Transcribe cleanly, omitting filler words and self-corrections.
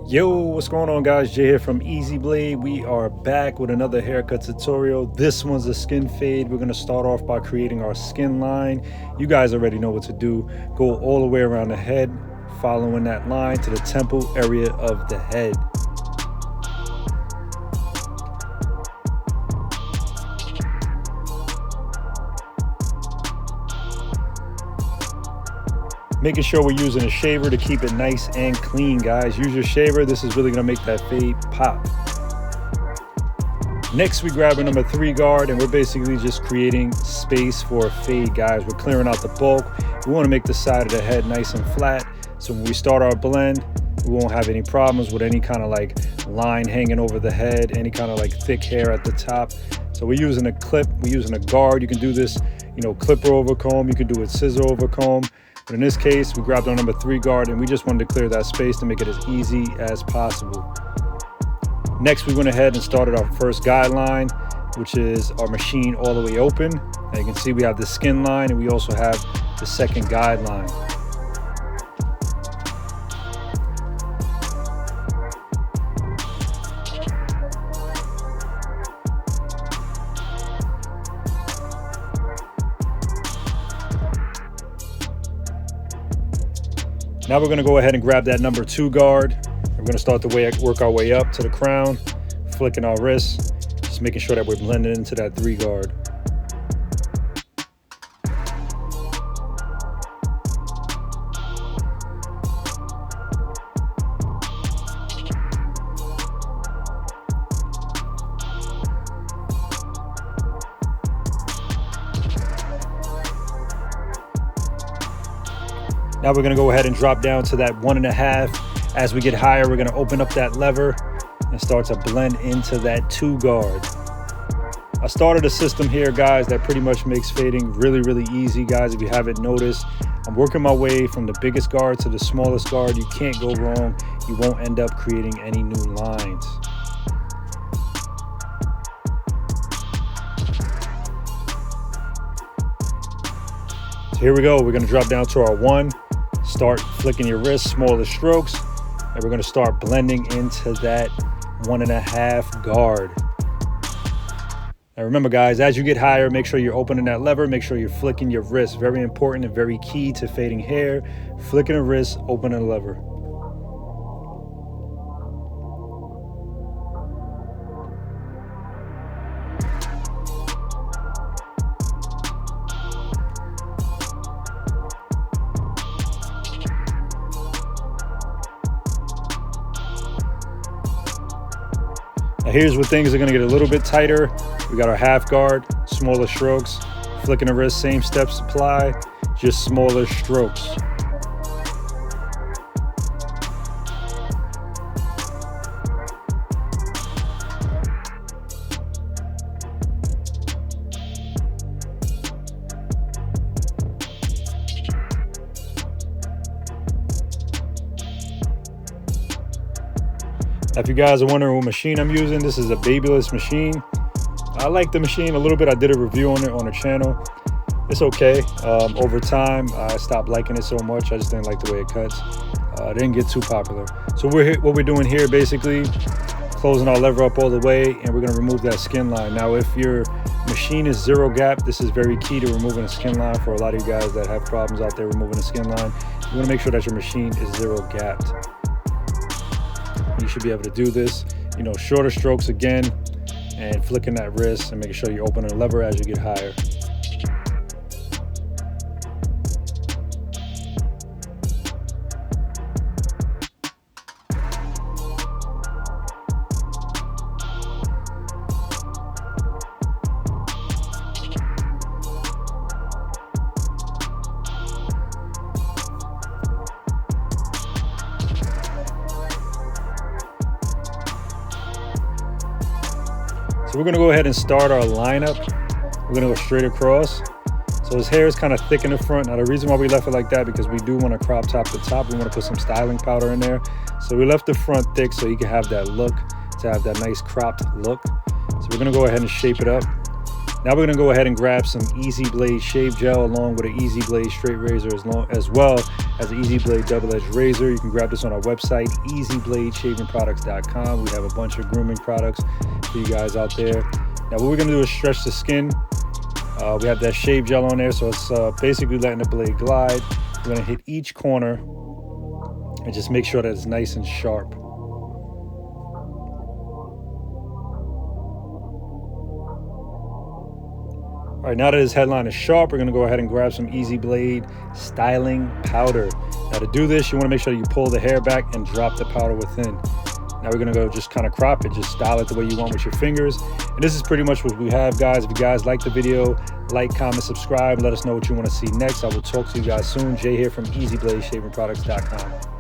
Yo, what's going on, guys? Jay here from Easy Blade. We are back with another haircut tutorial. This one's a skin fade. We're going to start off by creating our skin line. You guys already know what to do. Go all the way around the head, following that line to the temple area of the head. Making sure we're using a shaver to keep it nice and clean, guys. Use your shaver. This is really gonna make that fade pop. Next, we grab a number 3 guard, and we're basically just creating space for a fade, guys. We're clearing out the bulk. We wanna make the side of the head nice and flat, so when we start our blend, we won't have any problems with any kind of like line hanging over the head, any kind of like thick hair at the top. So we're using a clip, we're using a guard. You can do this, clipper over comb. You can do it scissor over comb. But in this case, we grabbed our number 3 guard and we just wanted to clear that space to make it as easy as possible. Next, we went ahead and started our first guideline, which is our machine all the way open. Now you can see we have the skin line and we also have the second guideline. Now we're gonna go ahead and grab that number 2 guard. We're gonna start to work our way up to the crown, flicking our wrists, just making sure that we're blending into that 3 guard. Now we're gonna go ahead and drop down to that 1.5. As we get higher, we're gonna open up that lever and start to blend into that 2 guard. I started a system here, guys, that pretty much makes fading really, really easy, guys. If you haven't noticed, I'm working my way from the biggest guard to the smallest guard. You can't go wrong. You won't end up creating any new lines. So here we go. We're gonna drop down to our 1. Start flicking your wrist, smaller strokes, and we're gonna start blending into that 1.5 guard. Now remember, guys, as you get higher, make sure you're opening that lever, make sure you're flicking your wrist. Very important and very key to fading hair. Flicking a wrist, opening a lever. Now here's where things are gonna get a little bit tighter. We got our half guard, smaller strokes, flicking the wrist, same steps apply, just smaller strokes. If you guys are wondering what machine I'm using, this is a babyless machine. I like the machine a little bit. I did a review on it on the channel. It's okay. Over time, I stopped liking it so much. I just didn't like the way it cuts. It didn't get too popular. So what we're doing here, basically, closing our lever up all the way, and we're gonna remove that skin line. Now, if your machine is 0 gap, this is very key to removing a skin line for a lot of you guys that have problems out there removing a skin line. You wanna make sure that your machine is 0 gapped. You should be able to do this, shorter strokes again, and flicking that wrist and making sure you open the lever as you get higher. So we're gonna go ahead and start our lineup. We're gonna go straight across. So his hair is kind of thick in the front. Now the reason why we left it like that, because we do want to crop top the top. We want to put some styling powder in there. So we left the front thick so you can have that look, to have that nice cropped look. So we're gonna go ahead and shape it up. Now we're gonna go ahead and grab some Easy Blade shave gel along with an Easy Blade straight razor as well. as an Easy Blade double-edged razor. You can grab this on our website, easybladeshavingproducts.com. We have a bunch of grooming products for you guys out there. Now what we're going to do is stretch the skin. We have that shave gel on there, so it's basically letting the blade glide. We're going to hit each corner and just make sure that it's nice and sharp. All right, now that his headline is sharp, we're gonna go ahead and grab some Easy Blade styling powder. Now to do this, you wanna make sure you pull the hair back and drop the powder within. Now we're gonna go just kind of crop it, just style it the way you want with your fingers. And this is pretty much what we have, guys. If you guys like the video, like, comment, subscribe, let us know what you wanna see next. I will talk to you guys soon. Jay here from easybladeshavingproducts.com.